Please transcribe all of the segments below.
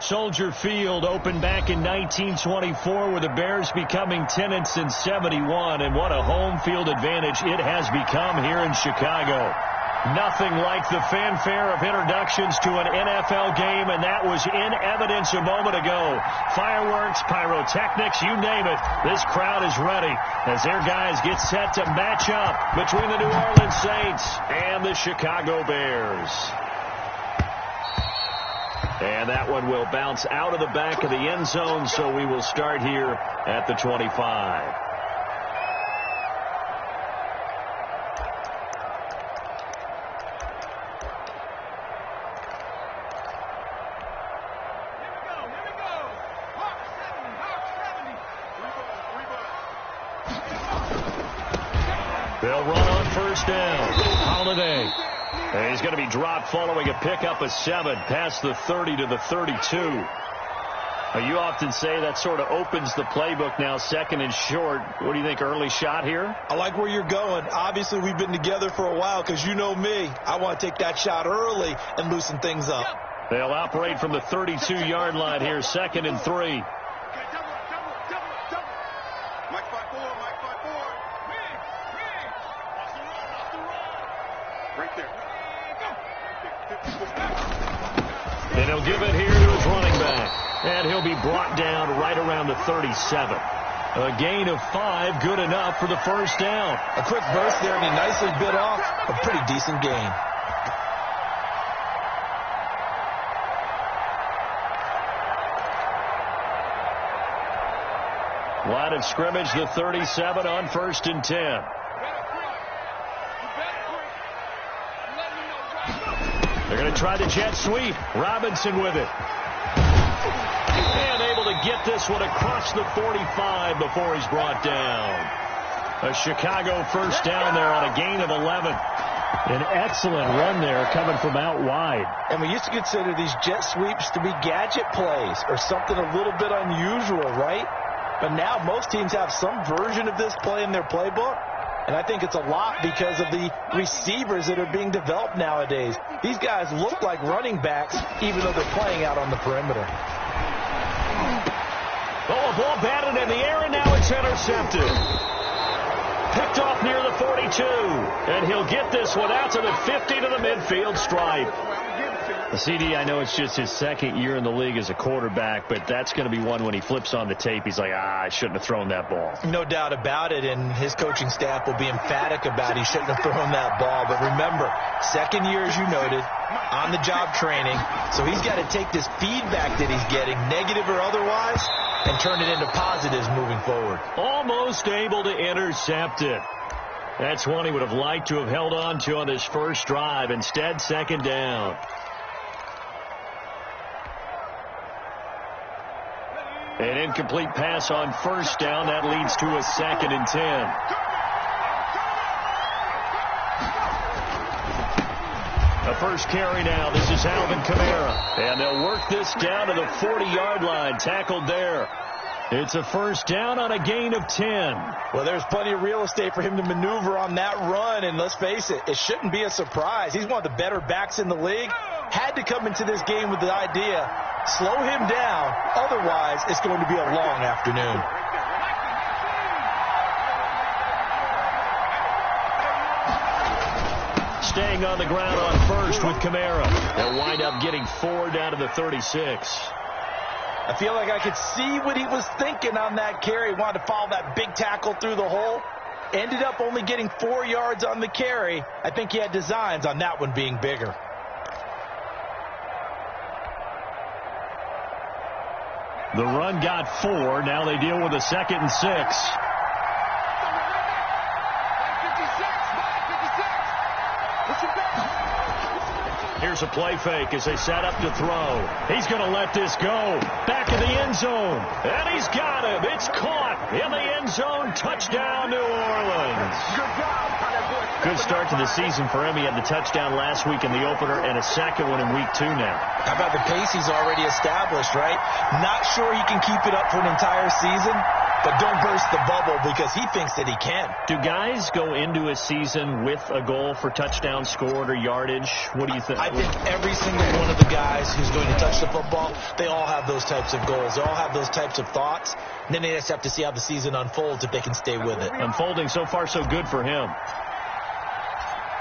Soldier Field opened back in 1924 with the Bears becoming tenants in 71, and what a home field advantage it has become here in Chicago. Nothing like the fanfare of introductions to an NFL game, and that was in evidence a moment ago. Fireworks, pyrotechnics, you name it. This crowd is ready as their guys get set to match up between the New Orleans Saints and the Chicago Bears. And that one will bounce out of the back of the end zone, so we will start here at the 25. They'll run on first down. Holiday. And he's going to be dropped following a pickup of 7 past the 30 to the 32. You often say that sort of opens the playbook now, second and short. What do you think, early shot here? I like where you're going. Obviously, we've been together for a while because you know me. I want to take that shot early and loosen things up. They'll operate from the 32-yard line here, 2nd and 3. And he'll give it here to his running back. And he'll be brought down right around the 37. A gain of 5, good enough for the first down. A quick burst there, and he nicely bit off a pretty decent gain. Line of scrimmage, the 37 on 1st and 10. They're going to try the jet sweep. Robinson with it. And able to get this one across the 45 before he's brought down. A Chicago first down there on a gain of 11. An excellent run there coming from out wide. And we used to consider these jet sweeps to be gadget plays or something a little bit unusual, right? But now most teams have some version of this play in their playbook. And I think it's a lot because of the receivers that are being developed nowadays. These guys look like running backs, even though they're playing out on the perimeter. Oh, a ball batted in the air, and now it's intercepted. Picked off near the 42. And he'll get this one out to the 50 to the midfield stripe. The CD, I know it's just his 2nd year in the league as a quarterback, but that's going to be one when he flips on the tape. He's like, I shouldn't have thrown that ball. No doubt about it, and his coaching staff will be emphatic about he shouldn't have thrown that ball. But remember, 2nd year, as you noted, on-the-job training, so he's got to take this feedback that he's getting, negative or otherwise, and turn it into positives moving forward. Almost able to intercept it. That's one he would have liked to have held on to on his first drive. Instead, 2nd down. An incomplete pass on first down. That leads to a 2nd and 10. A first carry now. This is Alvin Kamara. And they'll work this down to the 40-yard line. Tackled there. It's a first down on a gain of 10. Well, there's plenty of real estate for him to maneuver on that run. And let's face it, it shouldn't be a surprise. He's one of the better backs in the league. Had to come into this game with the idea, slow him down. Otherwise, it's going to be a long afternoon. Staying on the ground on first with Kamara. They'll wind up getting 4 down to the 36. I feel like I could see what he was thinking on that carry. He wanted to follow that big tackle through the hole. Ended up only getting 4 yards on the carry. I think he had designs on that one being bigger. The run got 4. Now they deal with a 2nd and 6. Here's a play fake as they set up to throw. He's going to let this go. Back in the end zone. And he's got him. It's caught in the end zone. Touchdown, New Orleans. Good start to the season for him. He had the touchdown last week in the opener and a 2nd one in week 2 now. How about the pace he's already established, right? Not sure he can keep it up for an entire season, but don't burst the bubble because he thinks that he can. Do guys go into a season with a goal for touchdown scored or yardage? What do you think? I think every single one of the guys who's going to touch the football, they all have those types of goals. They all have those types of thoughts. And then they just have to see how the season unfolds if they can stay with it. Unfolding so far so good for him.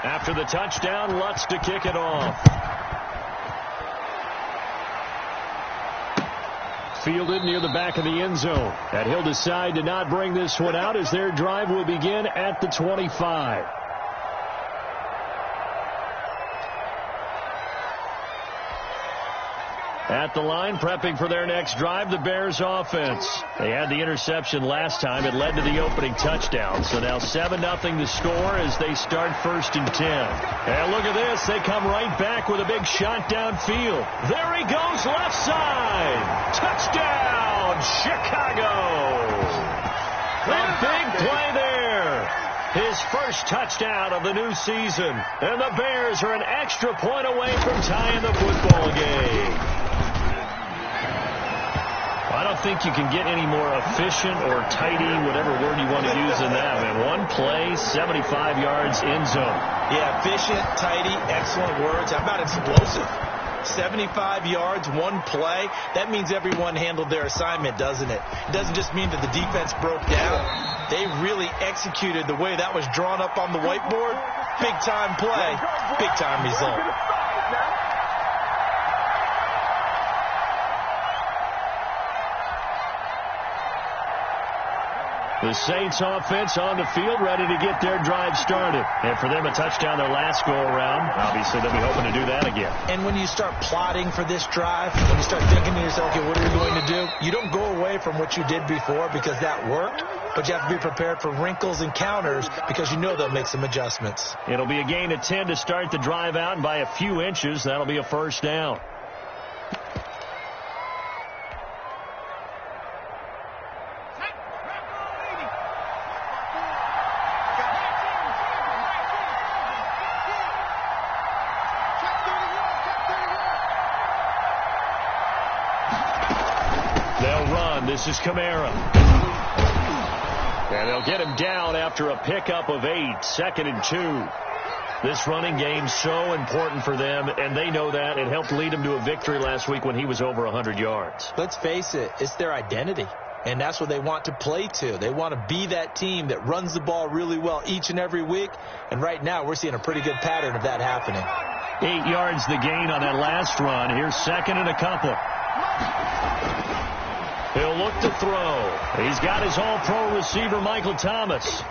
After the touchdown, Lutz to kick it off. Fielded near the back of the end zone. And he'll decide to not bring this one out as their drive will begin at the 25. At the line, prepping for their next drive, the Bears offense. They had the interception last time. It led to the opening touchdown. So now 7-0 the score as they start 1st and 10. And look at this. They come right back with a big shot downfield. There he goes, left side. Touchdown, Chicago. A big play there. His first touchdown of the new season. And the Bears are an extra point away from tying the football game. I don't think you can get any more efficient or tidy, whatever word you want to use in that. Man, one play, 75 yards in zone. Yeah, efficient, tidy, excellent words. How about explosive? 75 yards, one play. That means everyone handled their assignment, doesn't it? It doesn't just mean that the defense broke down. They really executed the way that was drawn up on the whiteboard. Big-time play, big-time result. The Saints offense on the field, ready to get their drive started. And for them, a touchdown their last go-around. Obviously, they'll be hoping to do that again. And when you start plotting for this drive, when you start thinking to yourself, okay, what are we going to do? You don't go away from what you did before because that worked, but you have to be prepared for wrinkles and counters because you know they'll make some adjustments. It'll be a gain of 10 to start the drive out, and by a few inches, that'll be a first down. This is Kamara. And they'll get him down after a pickup of 8, 2nd and 2. This running game so important for them, and they know that. It helped lead them to a victory last week when he was over 100 yards. Let's face it, it's their identity, and that's what they want to play to. They want to be that team that runs the ball really well each and every week, and right now we're seeing a pretty good pattern of that happening. 8 yards the gain on that last run. Here's 2nd and a couple. He'll look to throw. He's got his all-pro receiver, Michael Thomas.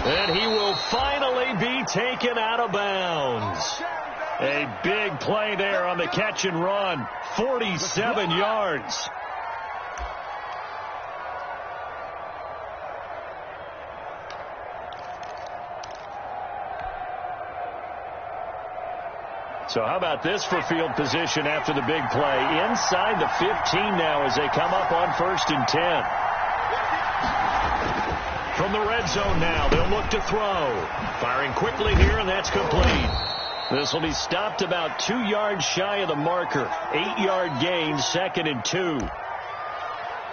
And he will finally be taken out of bounds. A big play there on the catch and run. 47 yards. So how about this for field position after the big play? Inside the 15 now as they come up on 1st and 10. From the red zone now, they'll look to throw. Firing quickly here, and that's complete. This will be stopped about 2 yards shy of the marker. 8-yard gain, 2nd and 2.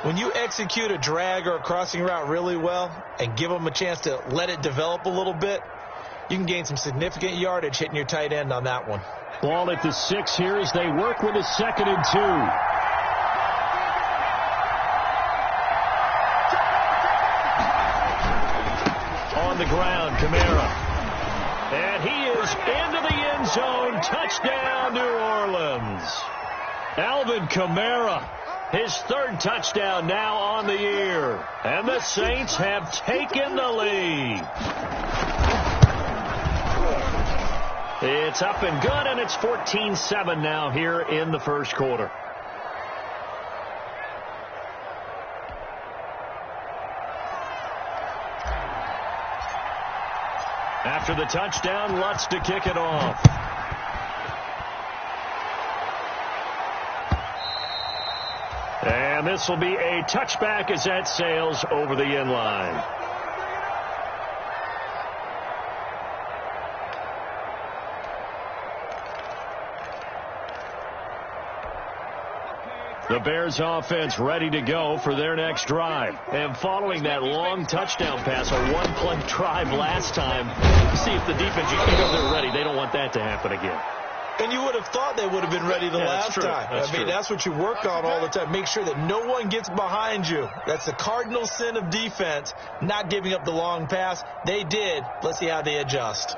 When you execute a drag or a crossing route really well and give them a chance to let it develop a little bit, you can gain some significant yardage hitting your tight end on that one. Ball at the 6 here as they work with a 2nd and 2. On the ground, Kamara. And he is into the end zone. Touchdown, New Orleans. Alvin Kamara, his 3rd touchdown now on the year. And the Saints have taken the lead. It's up and good, and it's 14-7 now here in the first quarter. After the touchdown, Lutz to kick it off. And this will be a touchback as that sails over the end line. The Bears offense ready to go for their next drive. And following that long touchdown pass, a one-play drive last time, see if the defense, they're ready. They don't want that to happen again. And you would have thought they would have been ready the last time. That's what you work on all the time. Make sure that no one gets behind you. That's the cardinal sin of defense, not giving up the long pass. They did. Let's see how they adjust.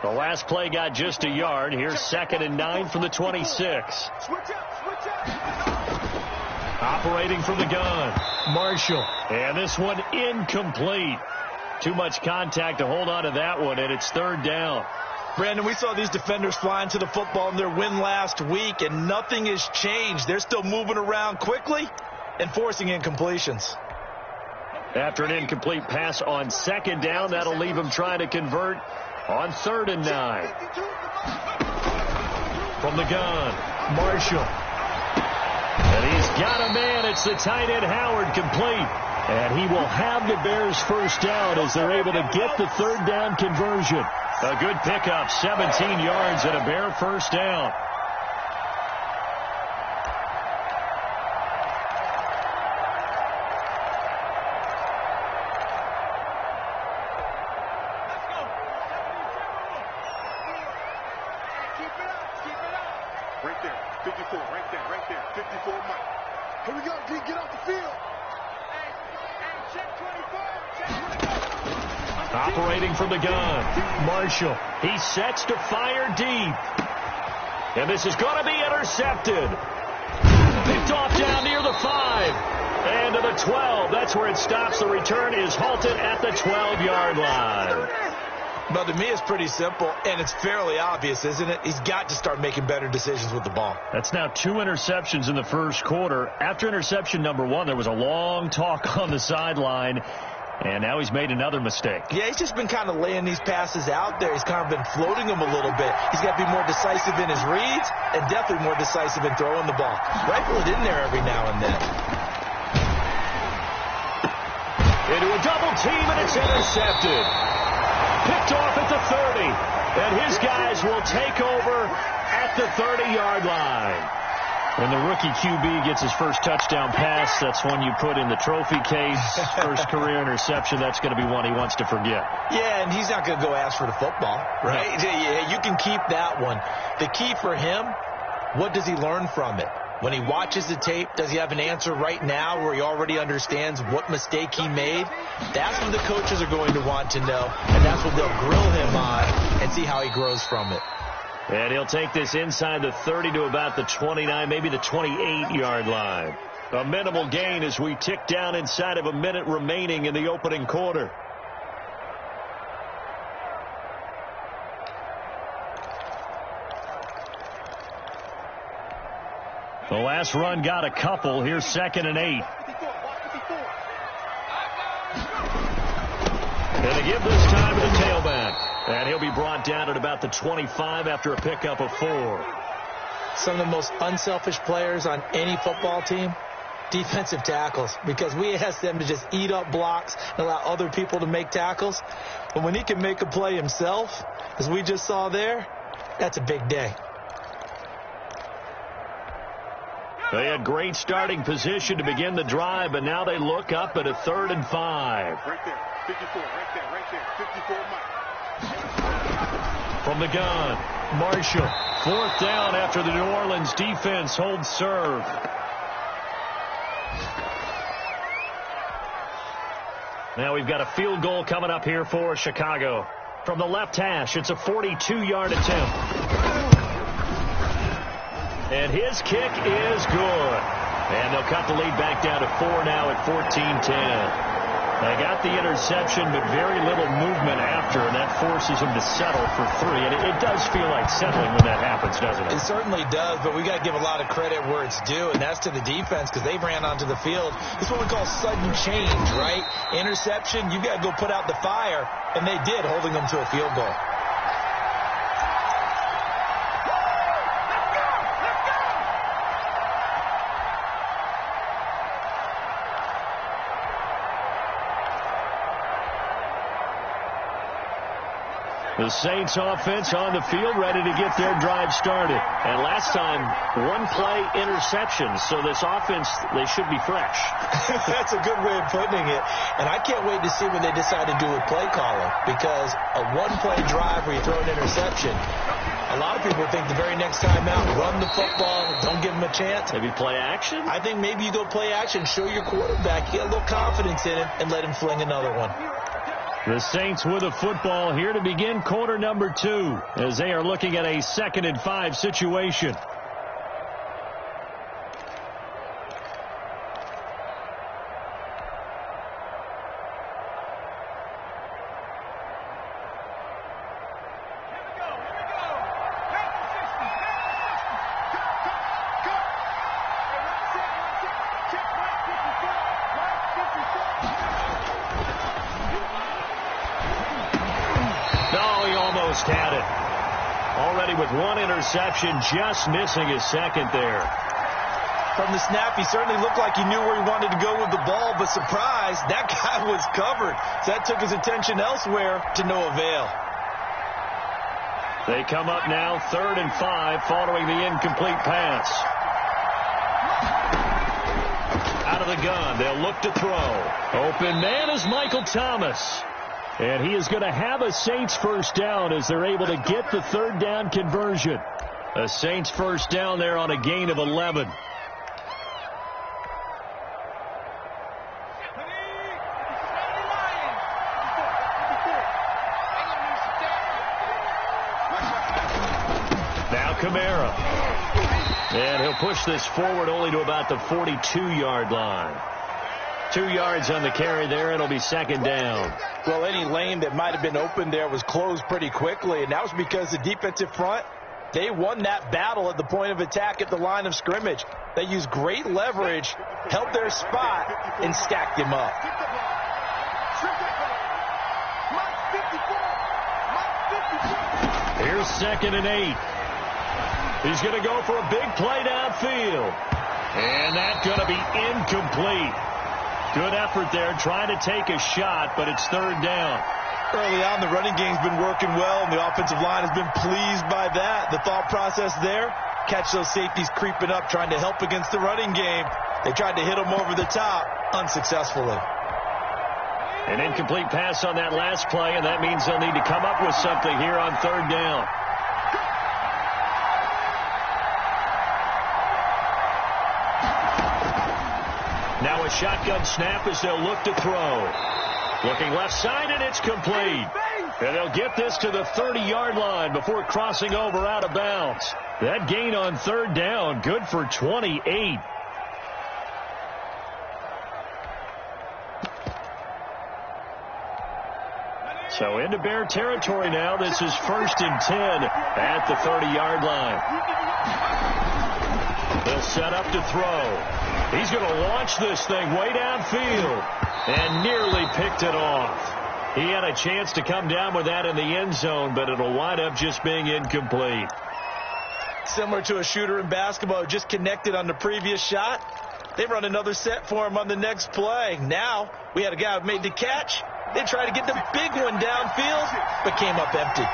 The last play got just a yard. Here's 2nd and 9 from the 26. Operating from the gun, Marshall. And this one incomplete. Too much contact to hold on to that one, and it's 3rd down. Brandon, we saw these defenders flying to the football in their win last week, and nothing has changed. They're still moving around quickly and forcing incompletions. After an incomplete pass on 2nd down, that'll leave them trying to convert on 3rd and 9. From the gun, Marshall. And he's got a man. It's the tight end, Howard, complete. And he will have the Bears first down as they're able to get the 3rd down conversion. A good pickup, 17 yards and a Bear first down. Right there, 54, right there, 54 Mike. Here we go, get off the field. Operating from the gun, Marshall. He sets to fire deep. And this is going to be intercepted. Picked off down near the 5. And to the 12. That's where it stops. The return is halted at the 12-yard line. But to me, it's pretty simple, and it's fairly obvious, isn't it? He's got to start making better decisions with the ball. That's now 2 interceptions in the first quarter. After interception number 1, there was a long talk on the sideline, and now he's made another mistake. Yeah, he's just been kind of laying these passes out there. He's kind of been floating them a little bit. He's got to be more decisive in his reads and definitely more decisive in throwing the ball. Rifle it in there every now and then. Into a double team, and it's intercepted. Picked off at the 30, and his guys will take over at the 30-yard line. When the rookie QB gets his first touchdown pass, that's one you put in the trophy case. First career interception, that's going to be one he wants to forget. Yeah, and he's not going to go ask for the football, right? No. Yeah, you can keep that one. The key for him, what does he learn from it? When he watches the tape, does he have an answer right now where he already understands what mistake he made? That's what the coaches are going to want to know, and that's what they'll grill him on and see how he grows from it. And he'll take this inside the 30 to about the 29, maybe the 28-yard line. A minimal gain as we tick down inside of a minute remaining in the opening quarter. The last run got a couple. Here's 2nd and 8. And they give this time to the tailback. And he'll be brought down at about the 25 after a pickup of 4. Some of the most unselfish players on any football team, defensive tackles, because we ask them to just eat up blocks and allow other people to make tackles. But when he can make a play himself, as we just saw there, that's a big day. They had great starting position to begin the drive, but now they look up at a 3rd and 5. Right there, 54, right there, 54 Mike. From the gun, Marshall. 4th down after the New Orleans defense holds serve. Now we've got a field goal coming up here for Chicago. From the left hash, it's a 42-yard attempt. And his kick is good. And they'll cut the lead back down to 4 now at 14-10. They got the interception, but very little movement after, and that forces them to settle for 3. And it does feel like settling when that happens, doesn't it? It certainly does, but we got to give a lot of credit where it's due, and that's to the defense because they ran onto the field. It's what we call sudden change, right? Interception, you got to go put out the fire, and they did, holding them to a field goal. The Saints offense on the field, ready to get their drive started. And last time, one-play interception, so this offense, they should be fresh. That's a good way of putting it. And I can't wait to see what they decide to do with play calling, because a one-play drive where you throw an interception, a lot of people think the very next time out, run the football, don't give them a chance. Maybe play action? I think maybe you go play action, show your quarterback, get a little confidence in him, and let him fling another one. The Saints with a football here to begin quarter number 2 as they are looking at a 2nd and 5 situation. Had it. Already with one interception, just missing his second there. From the snap, he certainly looked like he knew where he wanted to go with the ball, but surprise, that guy was covered. So that took his attention elsewhere to no avail. They come up now 3rd and 5 following the incomplete pass. Out of the gun, they'll look to throw. Open man is Michael Thomas. And he is going to have a Saints first down as they're able to get the 3rd down conversion. A Saints first down there on a gain of 11. Now Kamara. And he'll push this forward only to about the 42-yard line. 2 yards on the carry there. It'll be 2nd down. Well, any lane that might have been open there was closed pretty quickly, and that was because the defensive front, they won that battle at the point of attack at the line of scrimmage. They used great leverage, held their spot, and stacked him up. Here's 2nd and 8. He's going to go for a big play downfield. And that's going to be incomplete. Good effort there, trying to take a shot, but it's 3rd down. Early on, the running game's been working well, and the offensive line has been pleased by that. The thought process there, catch those safeties creeping up, trying to help against the running game. They tried to hit them over the top, unsuccessfully. An incomplete pass on that last play, and that means they'll need to come up with something here on 3rd down. Now a shotgun snap as they'll look to throw. Looking left side, and it's complete. And they'll get this to the 30-yard line before crossing over out of bounds. That gain on 3rd down, good for 28. So into Bear territory now. This is 1st and 10 at the 30-yard line. They'll set up to throw. He's going to launch this thing way downfield and nearly picked it off. He had a chance to come down with that in the end zone, but it'll wind up just being incomplete. Similar to a shooter in basketball who just connected on the previous shot. They run another set for him on the next play. Now we had a guy who made the catch. They tried to get the big one downfield, but came up empty.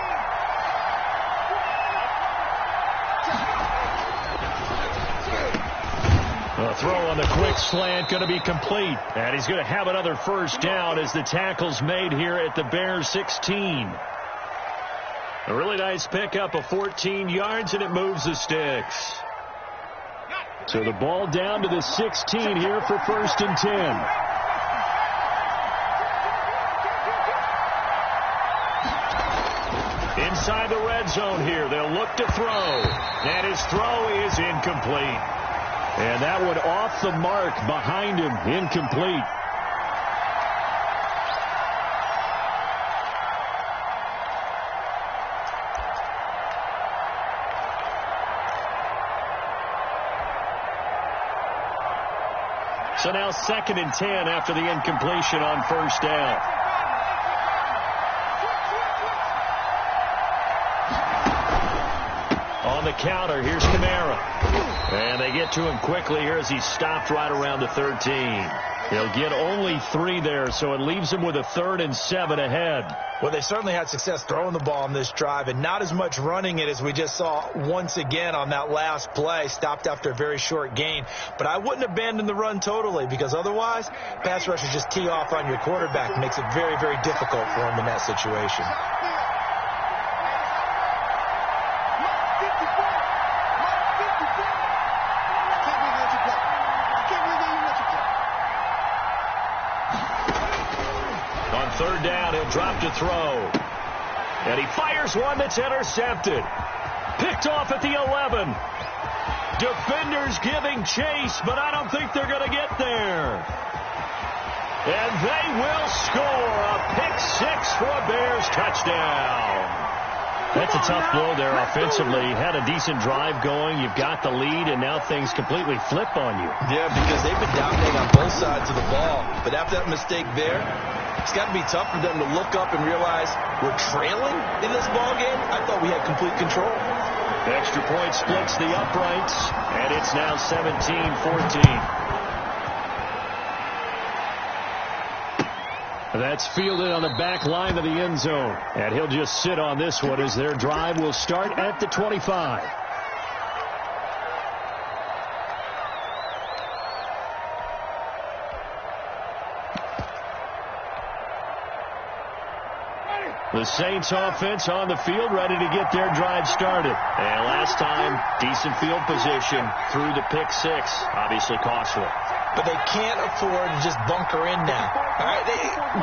A throw on the quick slant going to be complete. And he's going to have another first down as the tackle's made here at the Bears 16. A really nice pickup of 14 yards, and it moves the sticks. So the ball down to the 16 here for 1st and 10. Inside the red zone here, they'll look to throw. And his throw is incomplete. And that one off the mark behind him, incomplete. So now 2nd and 10 after the incompletion on 1st down. On the counter, here's Kamara. And they get to him quickly here as he's stopped right around the 13. They'll get only 3 there, so it leaves them with a 3rd and 7 ahead. Well, they certainly had success throwing the ball on this drive, and not as much running it as we just saw once again on that last play. Stopped after a very short gain. But I wouldn't abandon the run totally, because otherwise, pass rushers just tee off on your quarterback. It makes it very, very difficult for him in that situation. On 3rd down, he'll drop to throw. And he fires one that's intercepted. Picked off at the 11. Defenders giving chase, but I don't think they're going to get there. And they will score a pick-6 for a Bears touchdown. That's a tough blow there offensively. Had a decent drive going. You've got the lead, and now things completely flip on you. Yeah, because they've been dominating on both sides of the ball. But after that mistake there, it's got to be tough for them to look up and realize we're trailing in this ball game. I thought we had complete control. Extra point splits the uprights, and it's now 17-14. That's fielded on the back line of the end zone. And he'll just sit on this one as their drive will start at the 25. The Saints offense on the field, ready to get their drive started. And last time, decent field position through the pick-6. Obviously costly. But they can't afford to just bunker in now. All right,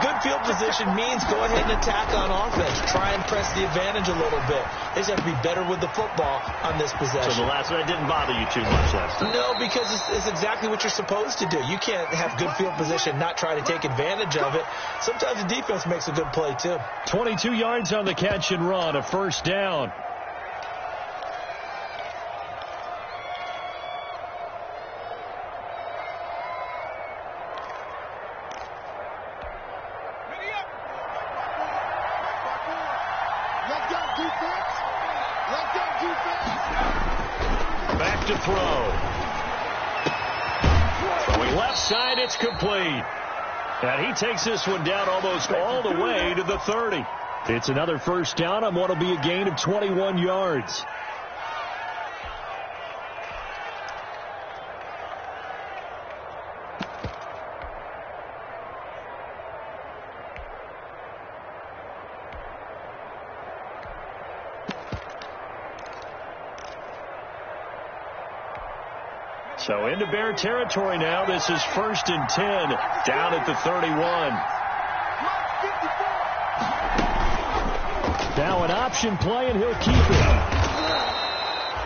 good field position means go ahead and attack on offense. Try and press the advantage a little bit. They just have to be better with the football on this possession. So the last one didn't bother you too much last time? No, because it's exactly what you're supposed to do. You can't have good field position, not try to take advantage of it. Sometimes the defense makes a good play, too. 22 yards on the catch and run, a 1st down. Back to throw. Throwing left side, it's complete. And he takes this one down almost all the way to the 30. It's another 1st down on what will be a gain of 21 yards. So into Bear territory now. This is 1st and 10 down at the 31. Now an option play, and he'll keep it.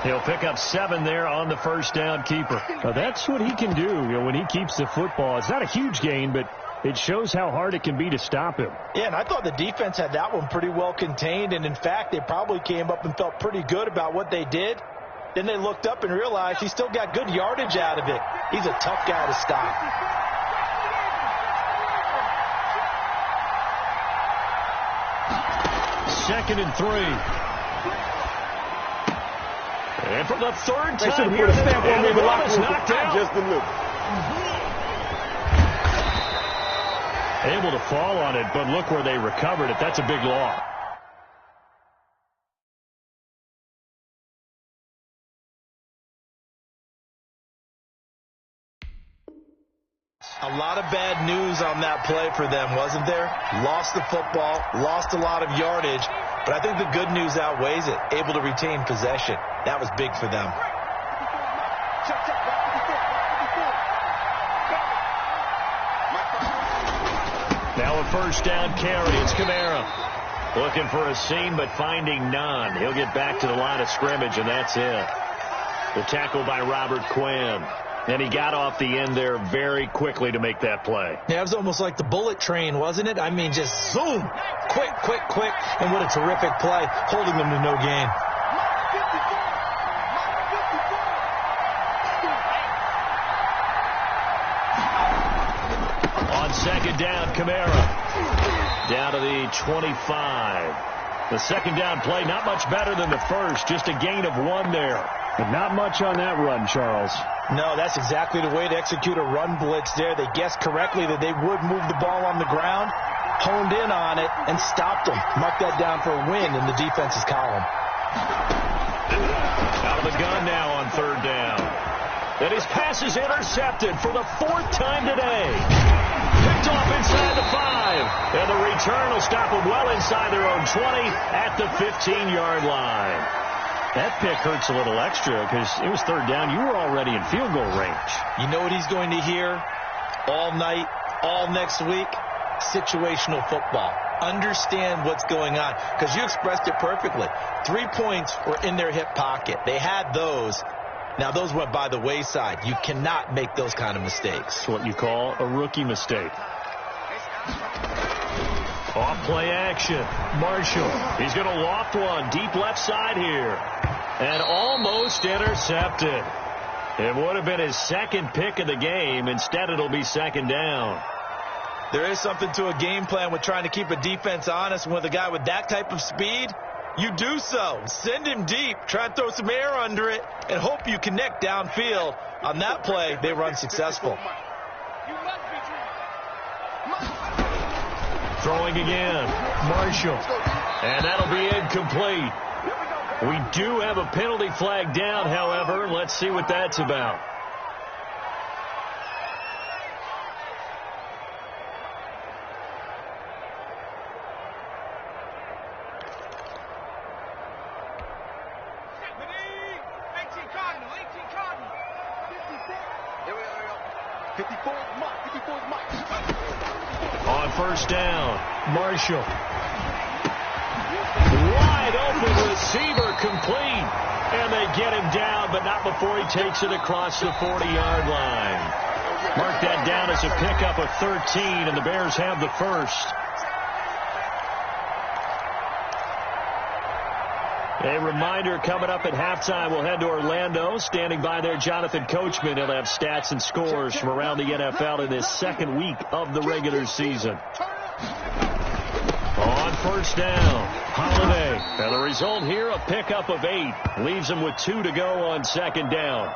He'll pick up 7 there on the 1st down keeper. Now that's what he can do, when he keeps the football. It's not a huge gain, but it shows how hard it can be to stop him. Yeah, and I thought the defense had that one pretty well contained. And, in fact, they probably came up and felt pretty good about what they did. Then they looked up and realized he still got good yardage out of it. He's a tough guy to stop. 2nd and 3. And for the 3rd time here, and the ball is knocked out. Just a little. Able to fall on it, but look where they recovered it. That's a big loss. A lot of bad news on that play for them, wasn't there? Lost the football, lost a lot of yardage, but I think the good news outweighs it. Able to retain possession. That was big for them. Now a 1st down carry. It's Kamara. Looking for a seam, but finding none. He'll get back to the line of scrimmage, and that's it. The tackle by Robert Quinn. And he got off the end there very quickly to make that play. Yeah, it was almost like the bullet train, wasn't it? I mean, just zoom. Quick, quick, quick. And what a terrific play, holding them to no gain. On 2nd down, Kamara. Down to the 25. The 2nd down play, not much better than the first. Just a gain of 1 there. But not much on that run, Charles. No, that's exactly the way to execute a run blitz there. They guessed correctly that they would move the ball on the ground, honed in on it, and stopped them. Mark that down for a win in the defense's column. Out of the gun now on third down. And his pass is intercepted for the 4th time today. Picked off inside the 5. And the return will stop them well inside their own 20 at the 15-yard line. That pick hurts a little extra because it was third down. You were already in field goal range. You know what he's going to hear all night, all next week? Situational football. Understand what's going on, because you expressed it perfectly. 3 points were in their hip pocket. They had those. Now, those went by the wayside. You cannot make those kind of mistakes. It's what you call a rookie mistake. Off play action. Marshall. He's going to loft one deep left side here. And almost intercepted. It would have been his 2nd pick of the game. Instead, it'll be 2nd down. There is something to a game plan with trying to keep a defense honest. And with a guy with that type of speed, you do so. Send him deep. Try and throw some air under it and hope you connect downfield. On that play, they were unsuccessful. Throwing again. Marshall. And that'll be incomplete. We do have a penalty flag down, however. Let's see what that's about. On first down, Marshall. Wide open receiver complete. And they get him down, but not before he takes it across the 40-yard line. Mark that down as a pickup of 13, and the Bears have the first. A reminder, coming up at halftime, we'll head to Orlando. Standing by there, Jonathan Coachman. He'll have stats and scores from around the NFL in this 2nd week of the regular season. On first down, Holiday. And the result here, a pickup of 8. Leaves him with 2 to go on 2nd down.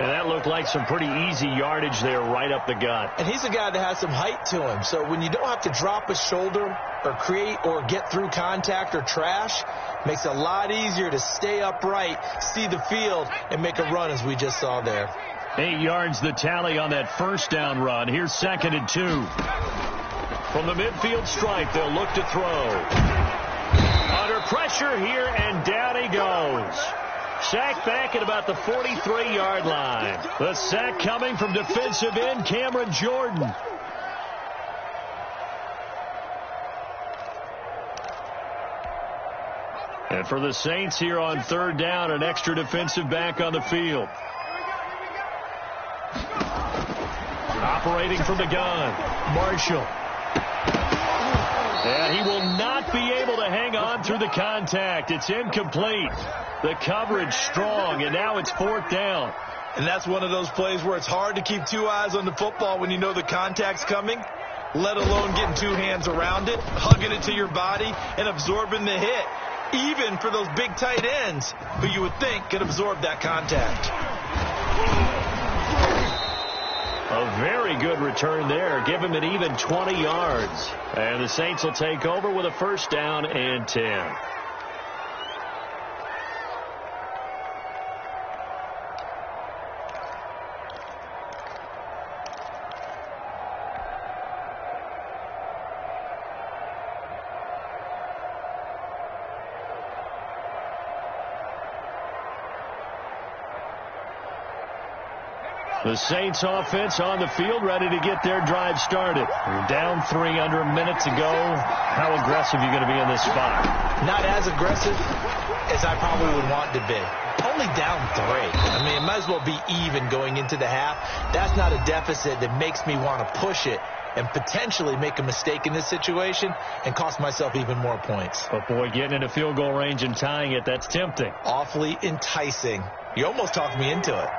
And that looked like some pretty easy yardage there right up the gut. And he's a guy that has some height to him. So when you don't have to drop a shoulder or create or get through contact or trash, makes it a lot easier to stay upright, see the field, and make a run as we just saw there. 8 yards the tally on that first down run. Here's 2nd and 2. From the midfield stripe, they'll look to throw. Under pressure here, and down he goes. Sacked back at about the 43-yard line. The sack coming from defensive end Cameron Jordan. And for the Saints here on third down, an extra defensive back on the field. Operating from the gun, Marshall. And he will not be able to hang on through the contact. It's incomplete. The coverage strong, and now it's 4th down. And that's one of those plays where it's hard to keep 2 eyes on the football when you know the contact's coming, let alone getting 2 hands around it, hugging it to your body, and absorbing the hit, even for those big tight ends who you would think could absorb that contact. A very good return there. Give him an even 20 yards. And the Saints will take over with a first down and 10. The Saints offense on the field, ready to get their drive started. Down 3 under a minute to go. How aggressive are you going to be in this spot? Not as aggressive as I probably would want to be. Only down 3. I mean, it might as well be even going into the half. That's not a deficit that makes me want to push it and potentially make a mistake in this situation and cost myself even more points. But, boy, getting into field goal range and tying it, that's tempting. Awfully enticing. You almost talked me into it.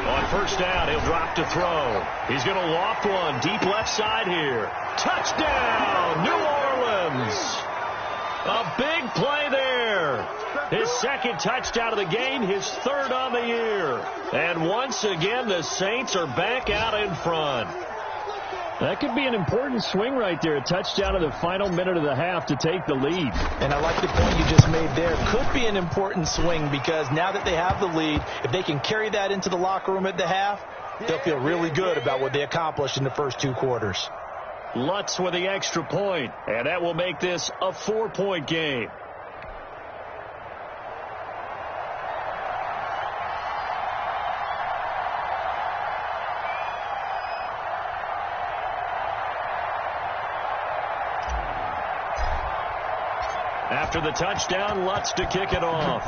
On first down, he'll drop to throw. He's going to loft one deep left side here. Touchdown, New Orleans. A big play there. His second touchdown of the game, his third on the year. And once again, the Saints are back out in front. That could be an important swing right there. A touchdown in the final minute of the half to take the lead. And I like the point you just made there. Could be an important swing because now that they have the lead, if they can carry that into the locker room at the half, they'll feel really good about what they accomplished in the first 2 quarters. Lutz with the extra point, and that will make this a 4-point game. After the touchdown, Lutz to kick it off.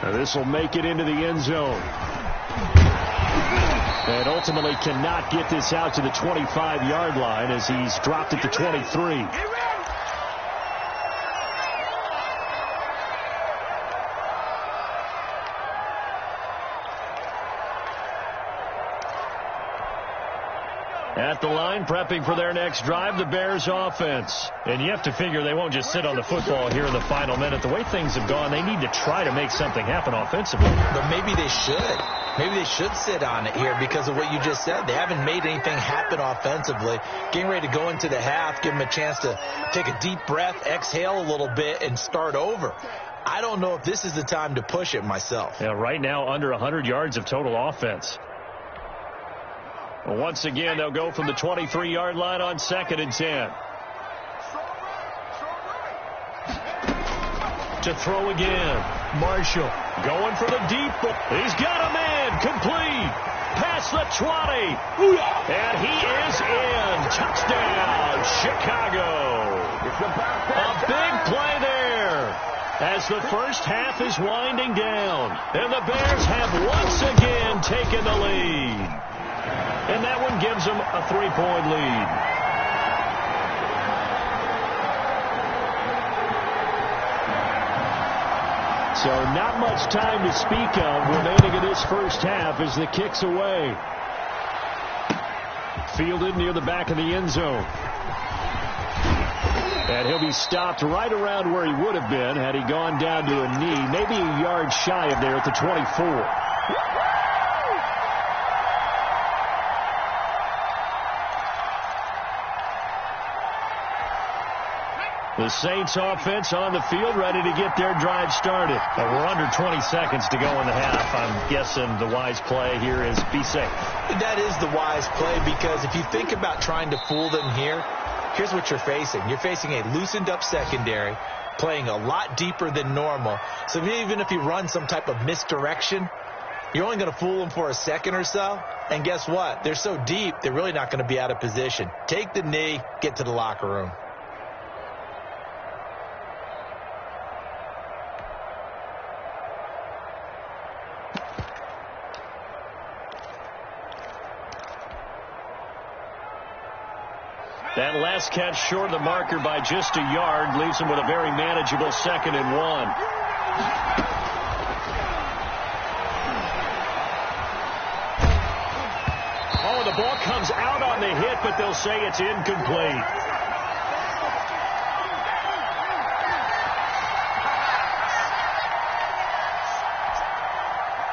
Now this will make it into the end zone. And ultimately cannot get this out to the 25-yard line as he's dropped it to 23. At the line, prepping for their next drive, the Bears offense. And you have to figure they won't just sit on the football here in the final minute. The way things have gone, they need to try to make something happen offensively. But maybe they should. Maybe they should sit on it here because of what you just said. They haven't made anything happen offensively. Getting ready to go into the half, give them a chance to take a deep breath, exhale a little bit, and start over. I don't know if this is the time to push it myself. Yeah, right now under 100 yards of total offense. Well, once again, they'll go from the 23-yard line on 2nd and 10. To throw again. Marshall going for the deep ball. He's got a man. Complete. Past the 20. And he is in. Touchdown, Chicago. A big play there as the first half is winding down. And the Bears have once again taken the lead. And that one gives them a 3-point lead. So not much time to speak of remaining in this first half as the kick's away. Fielded near the back of the end zone. And he'll be stopped right around where he would have been had he gone down to a knee, maybe a yard shy of there at the 24. The Saints offense on the field ready to get their drive started. But we're under 20 seconds to go in the half. I'm guessing the wise play here is be safe. That is the wise play because if you think about trying to fool them here, here's what you're facing. You're facing a loosened up secondary, playing a lot deeper than normal. So even if you run some type of misdirection, you're only going to fool them for a second or so. And guess what? They're so deep, they're really not going to be out of position. Take the knee, get to the locker room. That last catch short of the marker by just a yard leaves him with a very manageable 2nd and 1. Oh, the ball comes out on the hit, but they'll say it's incomplete.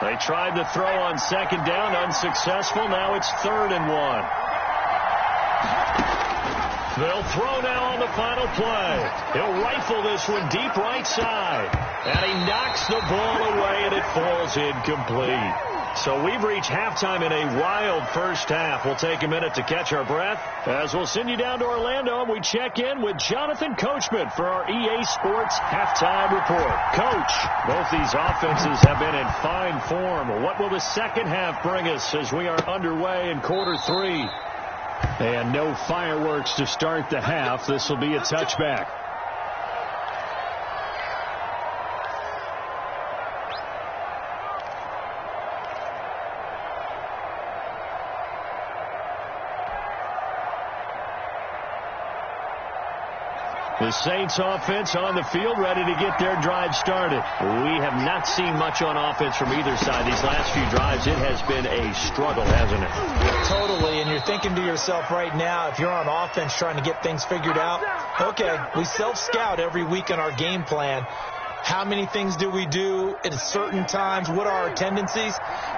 They tried to throw on 2nd down, unsuccessful. Now it's 3rd and 1. They'll throw now on the final play. He'll rifle this one deep right side. And he knocks the ball away, and it falls incomplete. So we've reached halftime in a wild first half. We'll take a minute to catch our breath as we'll send you down to Orlando, and we check in with Jonathan Coachman for our EA Sports Halftime Report. Coach, both these offenses have been in fine form. What will the second half bring us as we are underway in quarter 3? And no fireworks to start the half. This will be a touchback. The Saints offense on the field, ready to get their drive started. We have not seen much on offense from either side. These last few drives, it has been a struggle, hasn't it? Totally, and you're thinking to yourself right now, if you're on offense trying to get things figured out, okay, we self-scout every week in our game plan. How many things do we do at certain times? What are our tendencies?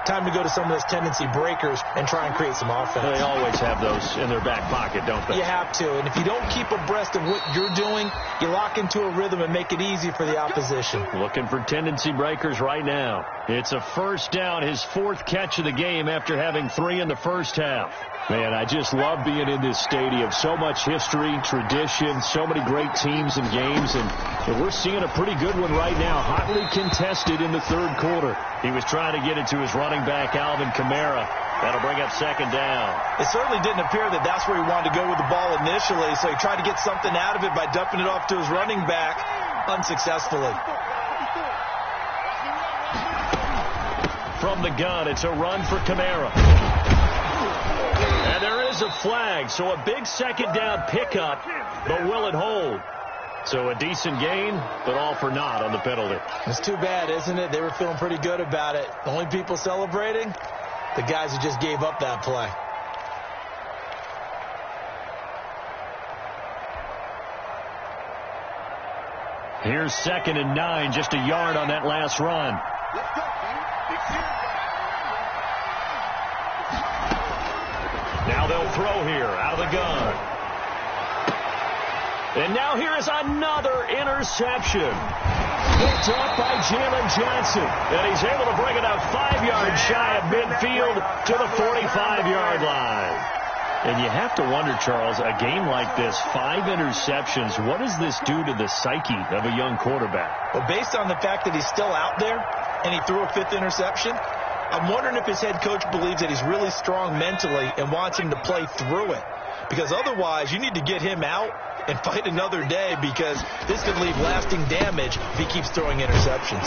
Time to go to some of those tendency breakers and try and create some offense. They always have those in their back pocket, don't they? You have to. And if you don't keep abreast of what you're doing, you lock into a rhythm and make it easy for the opposition. Looking for tendency breakers right now. It's a first down, his fourth catch of the game after having 3 in the first half. Man, I just love being in this stadium. So much history, tradition, so many great teams and games, and we're seeing a pretty good one right now, hotly contested in the third quarter. He was trying to get it to his running back, Alvin Kamara. That'll bring up second down. It certainly didn't appear that that's where he wanted to go with the ball initially, so he tried to get something out of it by dumping it off to his running back unsuccessfully. From the gun, it's a run for Kamara. And there is a flag, so a big second down pickup, but will it hold? So a decent gain, but all for naught on the penalty. It's too bad, isn't it? They were feeling pretty good about it. The only people celebrating, the guys who just gave up that play. Here's 2nd and 9, just a yard on that last run. Let's go, man. Now they'll throw here out of the gun. And now here is another interception. Picked up by Jalen Johnson. And he's able to bring it up 5 yards shy of midfield to the 45-yard line. And you have to wonder, Charles, a game like this, 5 interceptions, what does this do to the psyche of a young quarterback? Well, based on the fact that he's still out there and he threw a 5th interception, I'm wondering if his head coach believes that he's really strong mentally and wants him to play through it. Because otherwise, you need to get him out and fight another day, because this could leave lasting damage if he keeps throwing interceptions.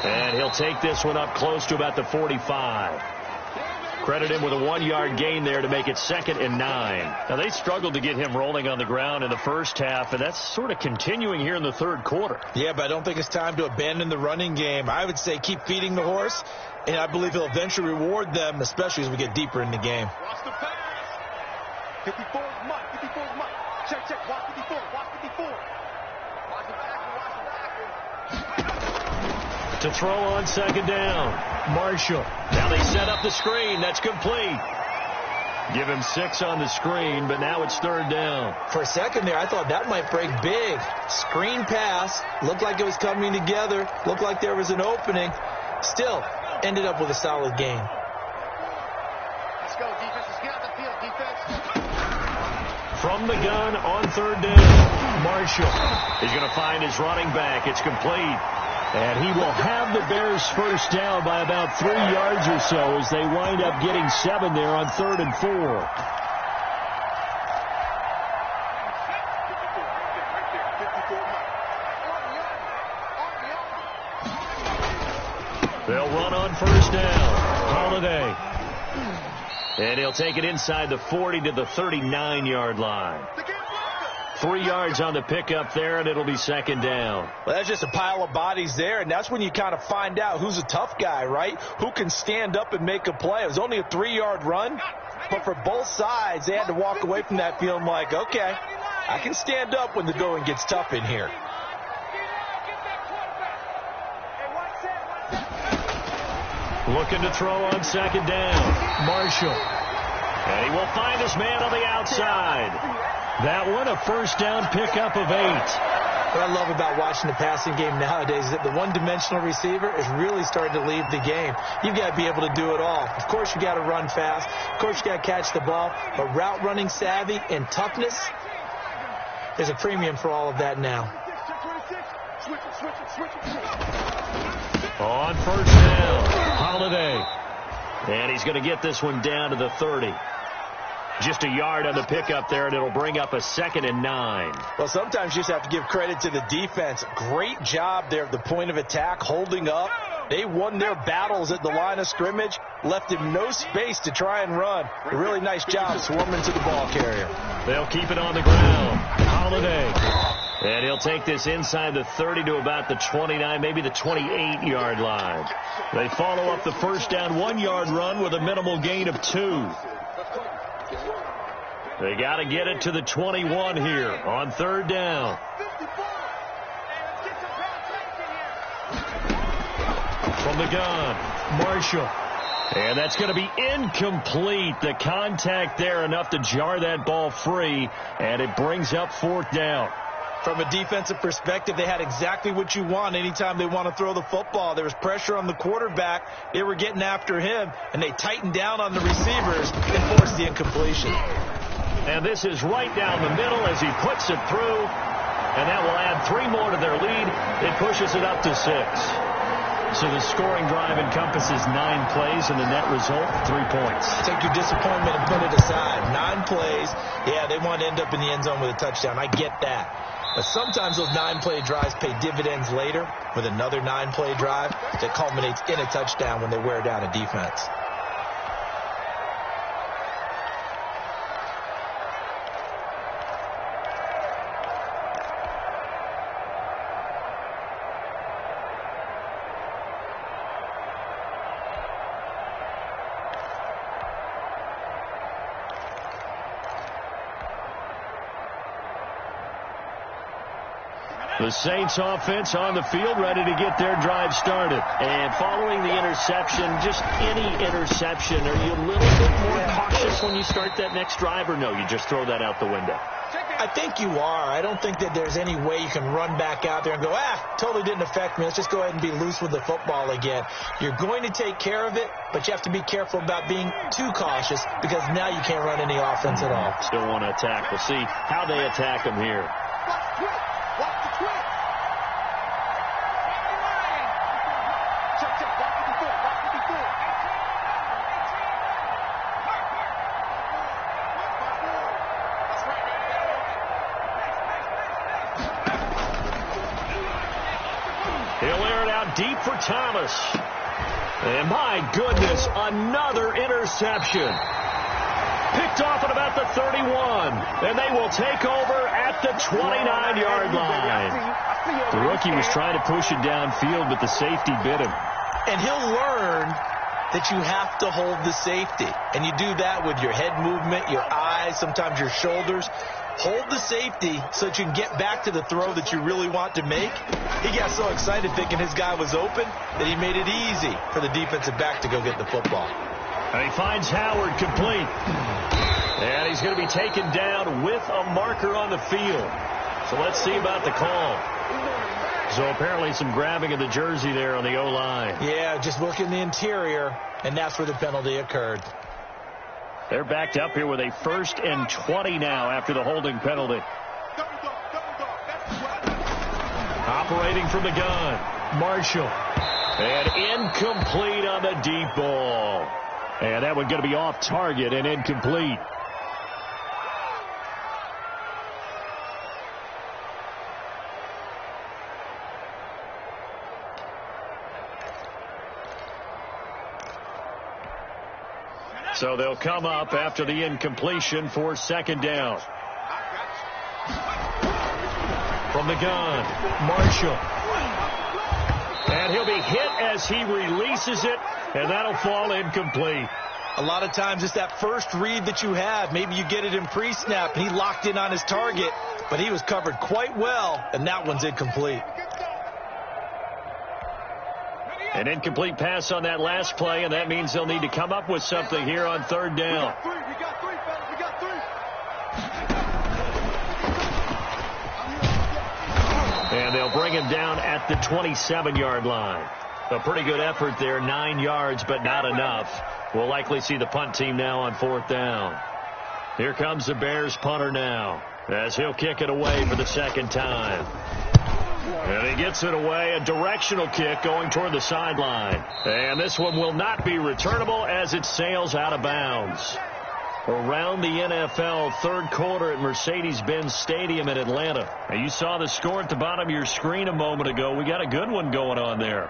And he'll take this one up close to about the 45. Credit him with a 1-yard gain there to make it 2nd and 9. Now, they struggled to get him rolling on the ground in the first half, and that's sort of continuing here in the third quarter. Yeah, but I don't think it's time to abandon the running game. I would say keep feeding the horse, and I believe he'll eventually reward them, especially as we get deeper in the game. Watch the pass. 54 is Mike. 54 is Mike. Check. Watch 54. Watch 54. Watch the back. To throw on 2nd down, Marshall. Now they set up the screen. That's complete. Give him 6 on the screen, but now it's 3rd down. For a second there, I thought that might break big. Screen pass. Looked like it was coming together. Looked like there was an opening. Still, ended up with a solid game. Let's go, defense. Let's get out the field, defense. From the gun on 3rd down, Marshall. He's going to find his running back. It's complete. And he will have the Bears first down by about 3 yards or so as they wind up getting 7 there on 3rd and 4. They'll run on first down. Holiday. And he'll take it inside the 40 to the 39-yard line. 3 yards on the pickup there, and it'll be 2nd down. Well, that's just a pile of bodies there, and that's when you kind of find out who's a tough guy, right? Who can stand up and make a play. It was only a 3-yard run, but for both sides, they had to walk away from that feeling like, okay, I can stand up when the going gets tough in here. Looking to throw on 2nd down. Marshall. And he will find his man on the outside. That one, a first down pickup of 8. What I love about watching the passing game nowadays is that the one-dimensional receiver is really starting to leave the game. You've got to be able to do it all. Of course, you got to run fast. Of course, you got to catch the ball. But route running savvy and toughness, there's a premium for all of that now. On first down, Holiday. And he's going to get this one down to the 30. Just a yard on the pickup there, and it'll bring up a 2nd and 9. Well, sometimes you just have to give credit to the defense. Great job there at the point of attack, holding up. They won their battles at the line of scrimmage, left him no space to try and run. A really nice job swarming to the ball carrier. They'll keep it on the ground. Holiday. And he'll take this inside the 30 to about the 29, maybe the 28-yard line. They follow up the first down 1-yard run with a minimal gain of 2. They got to get it to the 21 here on third down. From the gun, Marshall. And that's going to be incomplete. The contact there enough to jar that ball free, and it brings up fourth down. From a defensive perspective, they had exactly what you want anytime they want to throw the football. There was pressure on the quarterback. They were getting after him, and they tightened down on the receivers and forced the incompletion. And this is right down the middle as he puts it through, and that will add 3 more to their lead. It pushes it up to 6. So the scoring drive encompasses 9 plays, and the net result, 3 points. Take your disappointment and put it aside. 9 plays. Yeah, they want to end up in the end zone with a touchdown. I get that. But sometimes those 9-play drives pay dividends later with another 9-play drive that culminates in a touchdown when they wear down a defense. The Saints offense on the field, ready to get their drive started. And following the interception, just any interception, are you a little bit more cautious when you start that next drive, or no, you just throw that out the window? I think you are. I don't think that there's any way you can run back out there and go, totally didn't affect me. Let's just go ahead and be loose with the football again. You're going to take care of it, but you have to be careful about being too cautious because now you can't run any offense at all. Still want to attack. We'll see how they attack them here. Deep for Thomas. And my goodness, another interception. Picked off at about the 31. And they will take over at the 29-yard line. The rookie was trying to push it downfield, but the safety bit him. And he'll learn that you have to hold the safety. And you do that with your head movement, your eyes, sometimes your shoulders. Hold the safety so that you can get back to the throw that you really want to make. He got so excited thinking his guy was open that he made it easy for the defensive back to go get the football. And he finds Howard complete. And he's going to be taken down with a marker on the field. So let's see about the call. So apparently some grabbing of the jersey there on the O-line. Yeah, just look in the interior, and that's where the penalty occurred. They're backed up here with a 1st and 20 now after the holding penalty. Operating from the gun, Marshall. And incomplete on the deep ball. And that one going to be off target and incomplete. So they'll come up after the incompletion for 2nd down. From the gun, Marshall. And he'll be hit as he releases it, and that'll fall incomplete. A lot of times it's that first read that you have. Maybe you get it in pre-snap, and he locked in on his target, but he was covered quite well, and that one's incomplete. An incomplete pass on that last play, and that means they'll need to come up with something here on 3rd down. We got three, fellas. We got 3. And they'll bring him down at the 27-yard line. A pretty good effort there, 9 yards, but not enough. We'll likely see the punt team now on 4th down. Here comes the Bears punter now, as he'll kick it away for the 2nd time. And he gets it away, a directional kick going toward the sideline. And this one will not be returnable as it sails out of bounds. Around the NFL, 3rd quarter at Mercedes-Benz Stadium in Atlanta. Now, you saw the score at the bottom of your screen a moment ago. We got a good one going on there.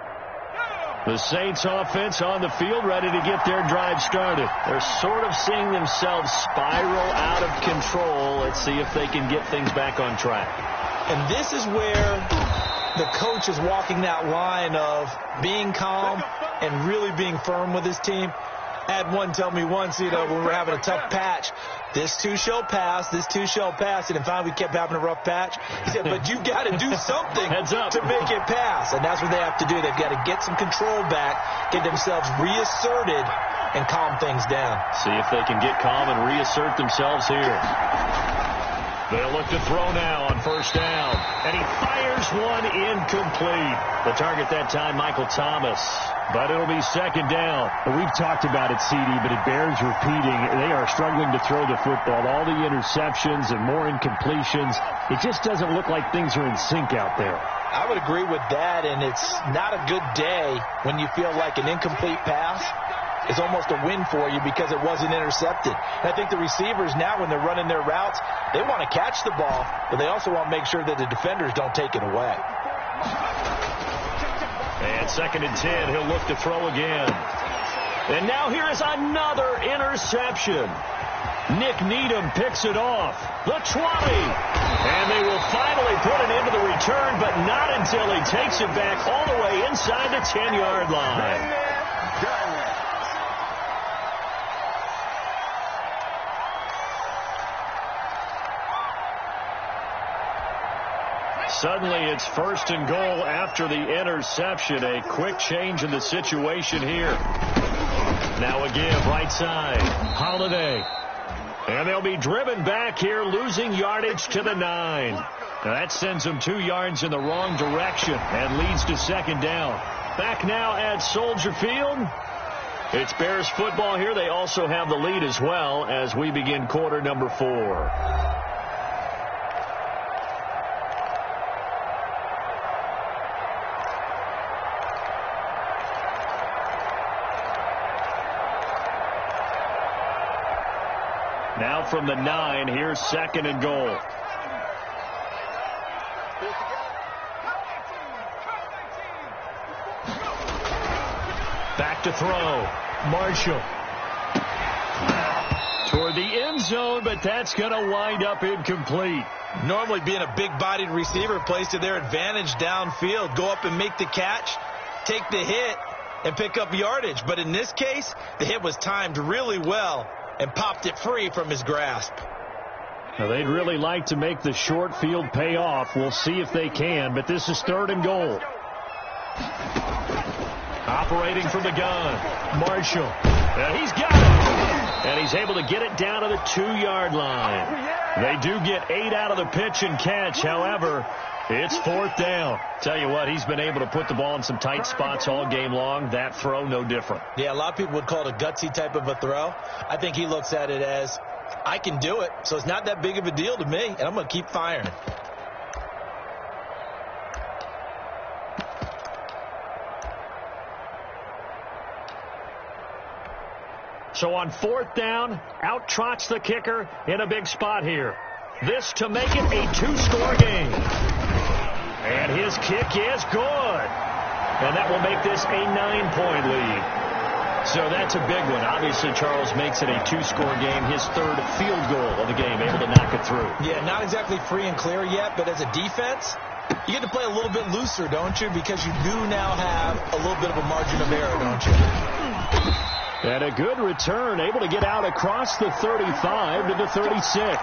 The Saints offense on the field, ready to get their drive started. They're sort of seeing themselves spiral out of control. Let's see if they can get things back on track. And this is where the coach is walking that line of being calm and really being firm with his team. I had one tell me once, when we're having a tough patch, this too shall pass, this too shall pass. And finally we kept having a rough patch. He said, but you've got to do something to make it pass. And that's what they have to do. They've got to get some control back, get themselves reasserted, and calm things down. See if they can get calm and reassert themselves here. They'll look to throw now on first down. And he fires one incomplete. The target that time, Michael Thomas. But it'll be second down. We've talked about it, CD, but it bears repeating. They are struggling to throw the football. All the interceptions and more incompletions. It just doesn't look like things are in sync out there. I would agree with that, and it's not a good day when you feel like an incomplete pass is almost a win for you because it wasn't intercepted. And I think the receivers now, when they're running their routes, they want to catch the ball, but they also want to make sure that the defenders don't take it away. And second and 10, he'll look to throw again. And now here is another interception. Nick Needham picks it off. The 20. And they will finally put it into the return, but not until he takes it back all the way inside the 10-yard line. Suddenly it's first and goal after the interception. A quick change in the situation here. Now again, right side, Holiday. And they'll be driven back here, losing yardage to the 9. Now that sends them 2 yards in the wrong direction and leads to second down. Back now at Soldier Field. It's Bears football here. They also have the lead as well as we begin quarter number 4. Now from the 9, here's second and goal. Back to throw. Marshall. Toward the end zone, but that's going to wind up incomplete. Normally being a big-bodied receiver plays to their advantage downfield. Go up and make the catch, take the hit, and pick up yardage. But in this case, the hit was timed really well and popped it free from his grasp. Now, they'd really like to make the short field pay off. We'll see if they can, but this is third and goal. Operating from the gun, Marshall. And he's got it. And he's able to get it down to the 2-yard line. They do get 8 out of the pitch and catch. However, it's fourth down. Tell you what, he's been able to put the ball in some tight spots all game long. That throw, no different. Yeah, a lot of people would call it a gutsy type of a throw. I think he looks at it as, I can do it, so it's not that big of a deal to me, and I'm going to keep firing. So on fourth down, out trots the kicker in a big spot here. This to make it a 2-score game. And his kick is good. And that will make this a 9-point lead. So that's a big one. Obviously, Charles makes it a 2-score game. His third field goal of the game, able to knock it through. Yeah, not exactly free and clear yet, but as a defense, you get to play a little bit looser, don't you? Because you do now have a little bit of a margin of error, don't you? And a good return, able to get out across the 35 to the 36.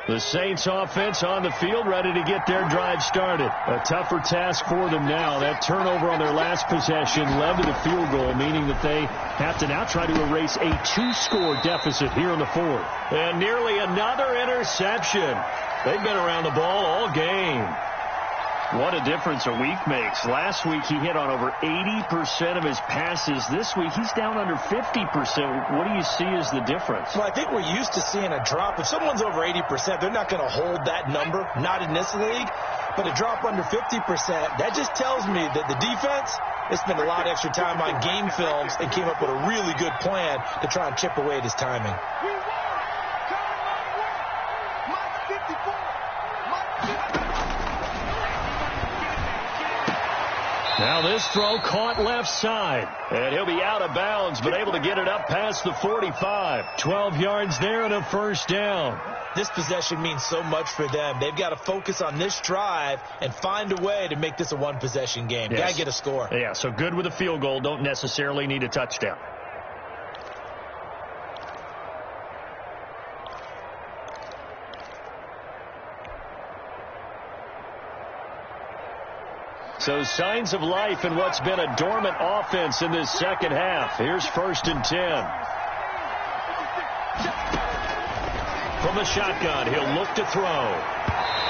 The Saints offense on the field, ready to get their drive started. A tougher task for them now. That turnover on their last possession led to the field goal, meaning that they have to now try to erase a 2-score deficit here in the fourth. And nearly another interception. They've been around the ball all game. What a difference a week makes. Last week he hit on over 80% of his passes. This week he's down under 50%. What do you see as the difference? Well, I think we're used to seeing a drop. If someone's over 80%, they're not going to hold that number, not in this league. But a drop under 50%, that just tells me that the defense, they spent a lot of extra time on game films and came up with a really good plan to try and chip away at his timing. Now this throw caught left side, and he'll be out of bounds, but able to get it up past the 45. 12 yards there and a first down. This possession means so much for them. They've got to focus on this drive and find a way to make this a one-possession game. Yes. Got to get a score. Yeah, so good with a field goal. Don't necessarily need a touchdown. So signs of life in what's been a dormant offense in this second half. Here's 1st and 10. From the shotgun, he'll look to throw.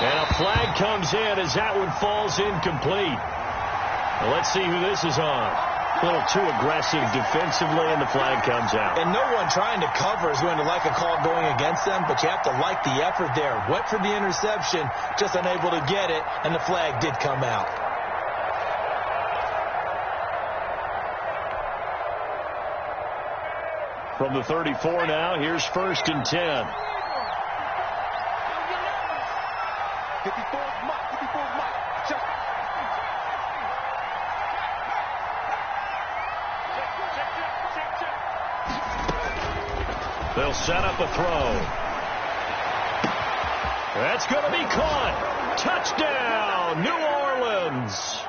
And a flag comes in as that one falls incomplete. Well, let's see who this is on. A little too aggressive defensively, and the flag comes out. And no one trying to cover is going to like a call going against them, but you have to like the effort there. Went for the interception, just unable to get it, and the flag did come out. From the 34 now, here's 1st and 10. 54's Mike. 54's Mike. Check. They'll set up a throw. That's going to be caught. Touchdown, New Orleans.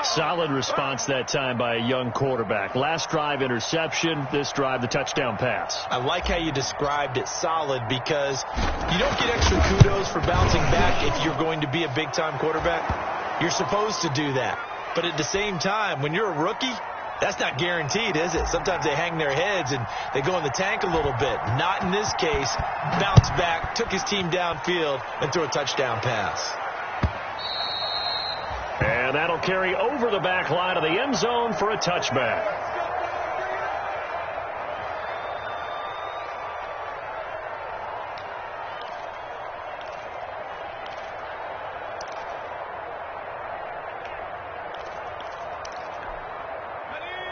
Solid response that time by a young quarterback. Last drive, interception. This drive, the touchdown pass. I like how you described it, solid, because you don't get extra kudos for bouncing back if you're going to be a big-time quarterback. You're supposed to do that. But at the same time, when you're a rookie, that's not guaranteed, is it? Sometimes they hang their heads and they go in the tank a little bit. Not in this case. Bounced back, took his team downfield, and threw a touchdown pass. And that'll carry over the back line of the end zone for a touchback.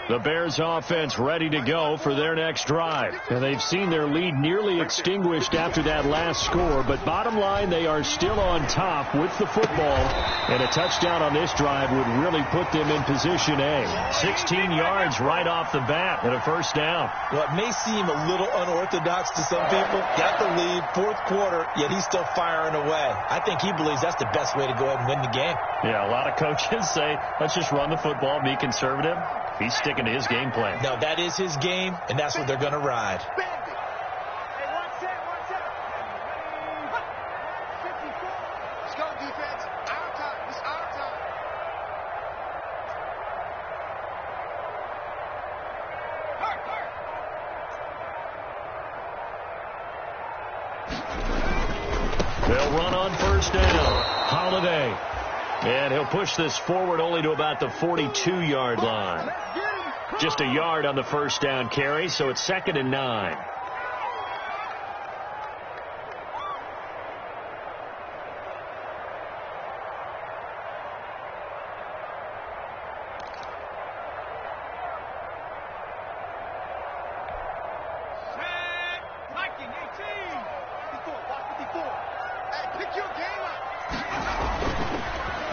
The Bears offense ready to go for their next drive. And they've seen their lead nearly extinguished after that last score. But bottom line, they are still on top with the football. And a touchdown on this drive would really put them in position A. 16 yards right off the bat and a first down. Well, it may seem a little unorthodox to some people. Got the lead, 4th quarter, yet he's still firing away. I think he believes that's the best way to go ahead and win the game. Yeah, a lot of coaches say, let's just run the football, be conservative. He's sticking to his game plan. No, that is his game, and that's what they're going to ride. Let's go, defense. Our time. It's our time. They'll run on first down. Holiday. And he'll push this forward only to about the 42-yard line. Just a yard on the first down carry, so it's 2nd and 9.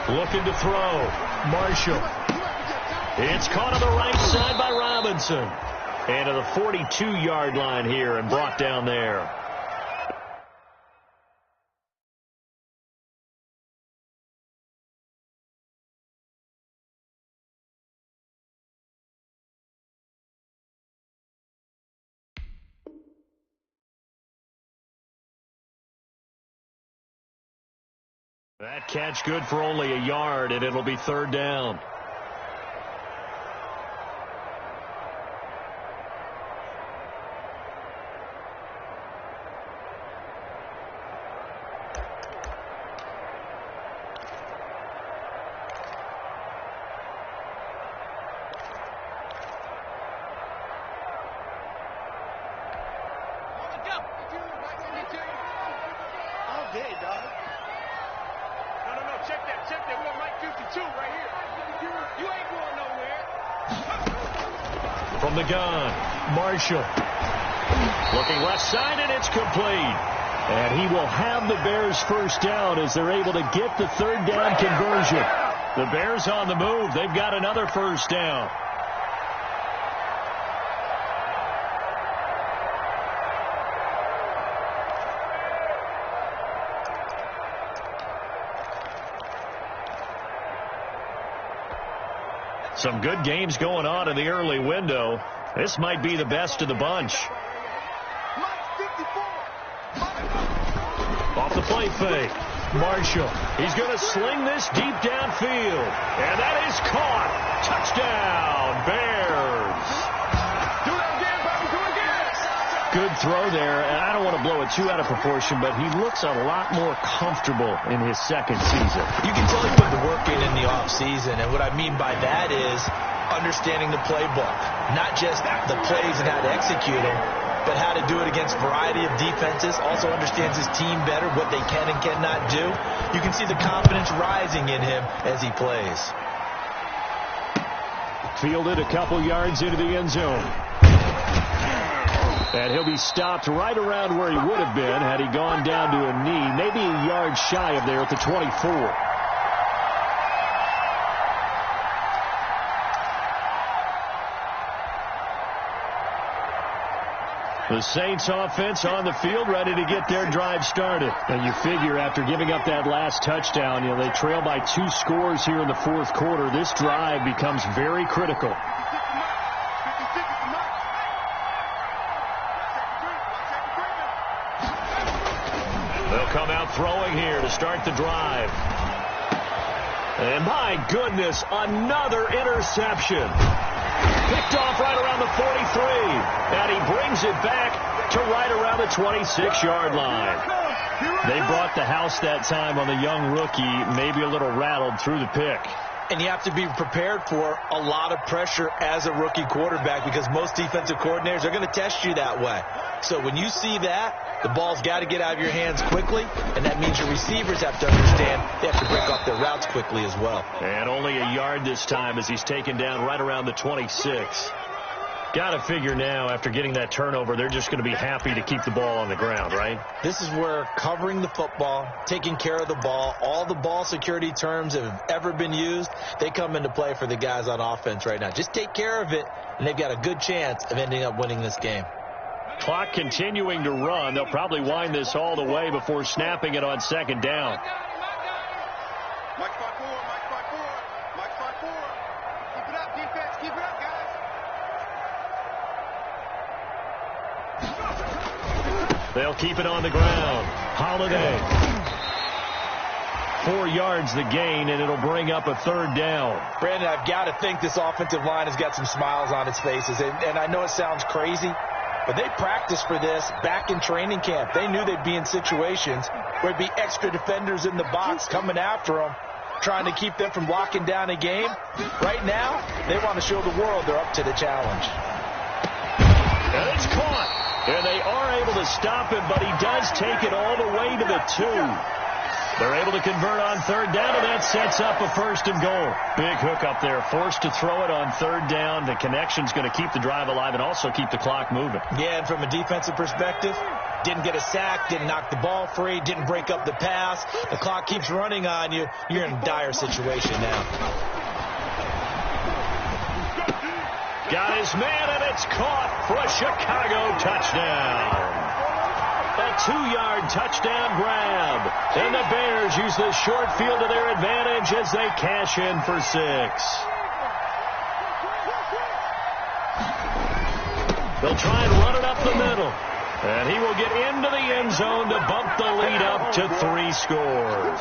Looking to throw. Marshall. It's caught on the right side by Robinson. And to the 42-yard line here and brought down there. That catch good for only a yard, and it'll be 3rd down. day, dog. No, check that. We're on Mike 52 right here. You ain't going nowhere. From the gun, Marshall. Looking left side, and it's complete. And he will have the Bears first down as they're able to get the third down conversion. The Bears on the move. They've got another first down. Some good games going on in the early window. This might be the best of the bunch. Off the play fake. Marshall. He's going to sling this deep downfield. And that is caught. Touchdown, Bears. Do that again, baby. Do it again. Good throw there. And I don't want to blow it too out of proportion, but he looks a lot more comfortable in his second season. You can tell he put the work in the offseason. And what I mean by that is understanding the playbook. Not just the plays and how to execute them, but how to do it against a variety of defenses. Also understands his team better, what they can and cannot do. You can see the confidence rising in him as he plays. Fielded a couple yards into the end zone. And he'll be stopped right around where he would have been had he gone down to a knee, maybe a yard shy of there at the 24. The Saints offense on the field ready to get their drive started. And you figure after giving up that last touchdown, they trail by 2 scores here in the fourth quarter. This drive becomes very critical. They'll come out throwing here to start the drive. And my goodness, another interception. Picked off right around the 43, and he brings it back to right around the 26-yard line. They brought the house that time on the young rookie, maybe a little rattled through the pick. And you have to be prepared for a lot of pressure as a rookie quarterback because most defensive coordinators are going to test you that way. So when you see that, the ball's got to get out of your hands quickly, and that means your receivers have to understand they have to break off their routes quickly as well. And only a yard this time as he's taken down right around the 26. Got to figure now, after getting that turnover, they're just going to be happy to keep the ball on the ground, right? This is where covering the football, taking care of the ball, all the ball security terms that have ever been used, they come into play for the guys on offense right now. Just take care of it, and they've got a good chance of ending up winning this game. Clock continuing to run. They'll probably wind this all the way before snapping it on second down. Mike 5-4. Keep it up, defense. Keep it up, guys. They'll keep it on the ground. Holiday. 4 yards the gain, and it'll bring up a third down. Brandon, I've got to think this offensive line has got some smiles on its faces. And I know it sounds crazy, but they practiced for this back in training camp. They knew they'd be in situations where there'd be extra defenders in the box coming after them, trying to keep them from locking down a game. Right now, they want to show the world they're up to the challenge. And it's caught. And they are able to stop him, but he does take it all the way to the 2. They're able to convert on third down, and that sets up a first and goal. Big hook up there, forced to throw it on third down. The connection's going to keep the drive alive and also keep the clock moving. Yeah, and from a defensive perspective, didn't get a sack, didn't knock the ball free, didn't break up the pass. The clock keeps running on you. You're in a dire situation now. Got his man, and it's caught for a Chicago touchdown. A 2-yard touchdown grab. And the Bears use the short field to their advantage as they cash in for 6. They'll try and run it up the middle. And he will get into the end zone to bump the lead up to 3 scores.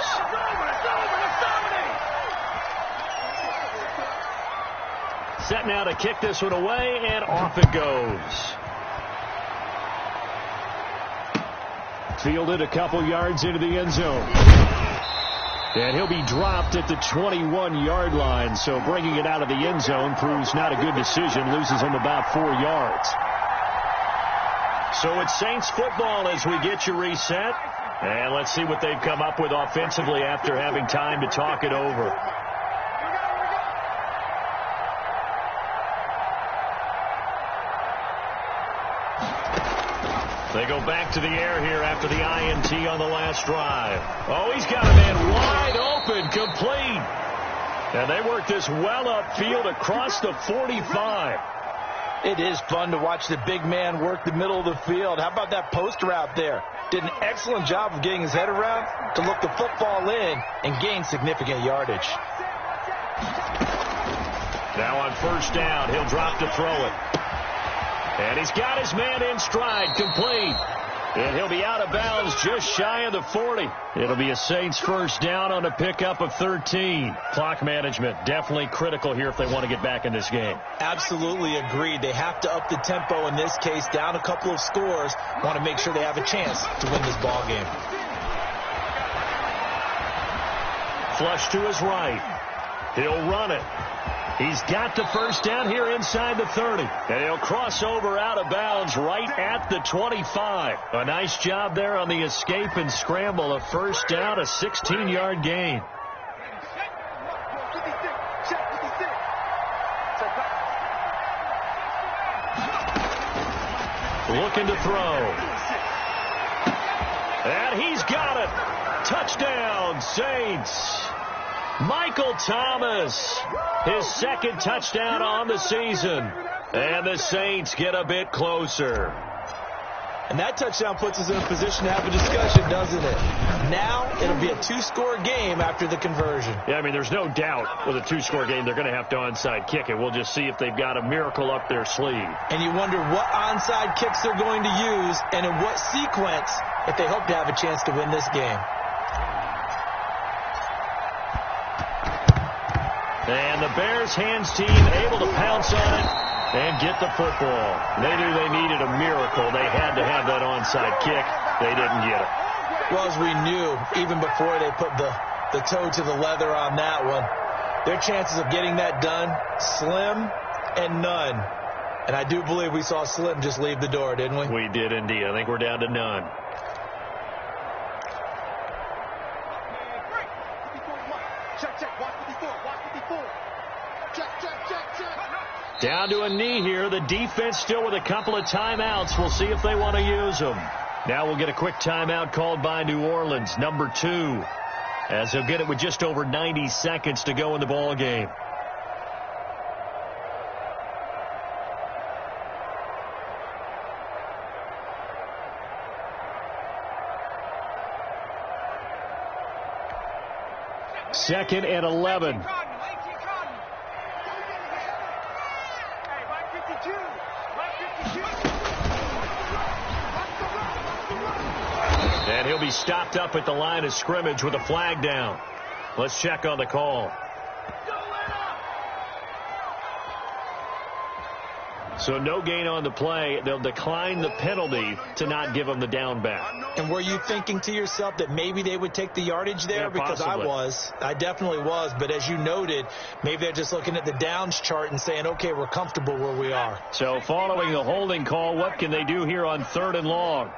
Set now to kick this one away, and off it goes. Fielded a couple yards into the end zone. And he'll be dropped at the 21-yard line, so bringing it out of the end zone proves not a good decision, loses him about 4 yards. So it's Saints football as we get you reset. And let's see what they've come up with offensively after having time to talk it over. They go back to the air here after the INT on the last drive. Oh, he's got a man wide open, complete. And they work this well upfield across the 45. It is fun to watch the big man work the middle of the field. How about that poster out there? Did an excellent job of getting his head around to look the football in and gain significant yardage. Now on first down, he'll drop to throw it. And he's got his man in stride, complete. And he'll be out of bounds just shy of the 40. It'll be a Saints first down on a pickup of 13. Clock management definitely critical here if they want to get back in this game. Absolutely agreed. They have to up the tempo in this case, down a couple of scores. Want to make sure they have a chance to win this ball game. Flush to his right. He'll run it. He's got the first down here inside the 30. And he'll cross over out of bounds right at the 25. A nice job there on the escape and scramble. A first down, a 16-yard gain. Looking to throw. And he's got it. Touchdown, Saints. Michael Thomas, his second touchdown on the season. And the Saints get a bit closer. And that touchdown puts us in a position to have a discussion, doesn't it? Now it'll be a two-score game after the conversion. Yeah, I mean, there's no doubt with a two-score game they're going to have to onside kick it. We'll just see if they've got a miracle up their sleeve. And you wonder what onside kicks they're going to use and in what sequence if they hope to have a chance to win this game. And the Bears hands team able to pounce on it and get the football. They knew they needed a miracle. They had to have that onside kick. They didn't get it. Well, as we knew, even before they put the toe to the leather on that one, their chances of getting that done, slim and none. And I do believe we saw Slim just leave the door, didn't we? We did indeed. I think we're down to none. Down to a knee here. The defense still with a couple of timeouts. We'll see if they want to use them. Now we'll get a quick timeout called by New Orleans, number 2, as they'll get it with just over 90 seconds to go in the ball game. Second and 11. And he'll be stopped up at the line of scrimmage with a flag down. Let's check on the call. So no gain on the play. They'll decline the penalty to not give them the down back. And were you thinking to yourself that maybe they would take the yardage there? Yeah, because possibly. I definitely was. But as you noted, maybe they're just looking at the downs chart and saying, okay, we're comfortable where we are. So following the holding call, what can they do here on 3rd and long?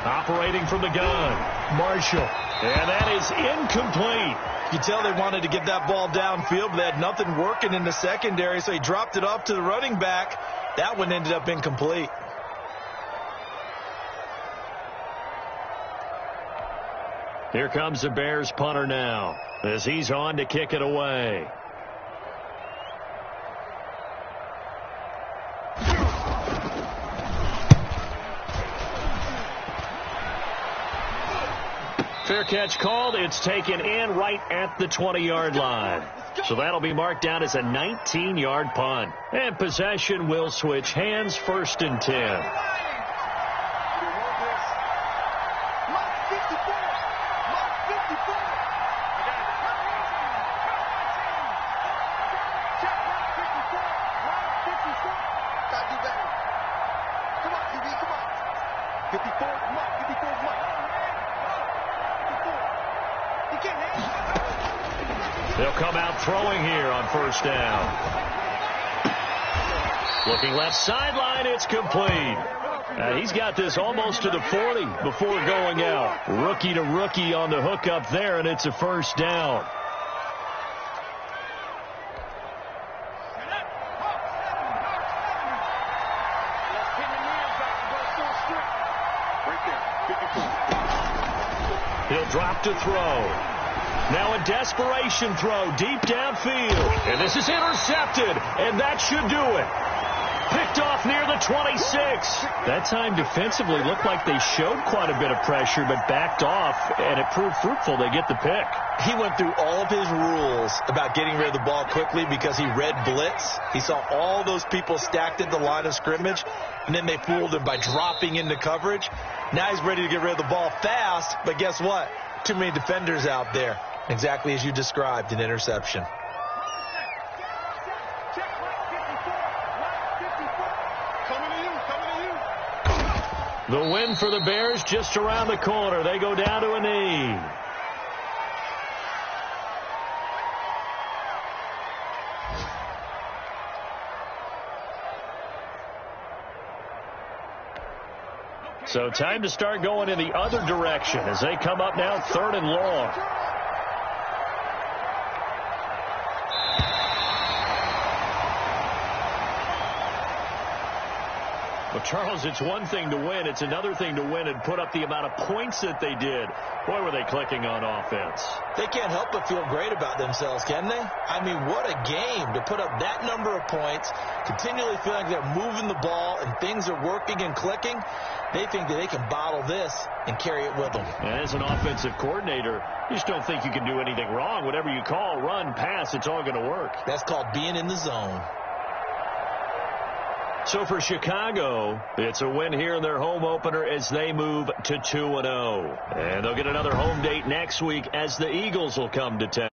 Operating from the gun, Marshall. And that is incomplete. You tell they wanted to get that ball downfield, but they had nothing working in the secondary, so he dropped it off to the running back. That one ended up incomplete. Here comes the Bears punter now, as he's on to kick it away. Fair catch called. It's taken in right at the 20-yard line. So that'll be marked down as a 19-yard punt. And possession will switch hands, 1st and 10. They'll come out throwing here on 1st down. Looking left sideline, it's complete. He's got this almost to the 40 before going out. Rookie to rookie on the hook up there, and it's a first down. He'll drop to throw. Now a desperation throw deep downfield. And this is intercepted, and that should do it. Picked off near the 26. That time defensively looked like they showed quite a bit of pressure, but backed off, and it proved fruitful. They get the pick. He went through all of his rules about getting rid of the ball quickly because he read blitz. He saw all those people stacked at the line of scrimmage, and then they fooled him by dropping into coverage. Now he's ready to get rid of the ball fast, but guess what? Too many defenders out there. Exactly as you described, an interception. The win for the Bears just around the corner. They go down to a knee. So time to start going in the other direction as they come up now 3rd and long. Well, Charles, it's one thing to win. It's another thing to win and put up the amount of points that they did. Boy, were they clicking on offense. They can't help but feel great about themselves, can they? I mean, what a game to put up that number of points, continually feeling like they're moving the ball and things are working and clicking. They think that they can bottle this and carry it with them. And as an offensive coordinator, you just don't think you can do anything wrong. Whatever you call, run, pass, it's all going to work. That's called being in the zone. So for Chicago, it's a win here in their home opener as they move to 2-0. And they'll get another home date next week as the Eagles will come to town.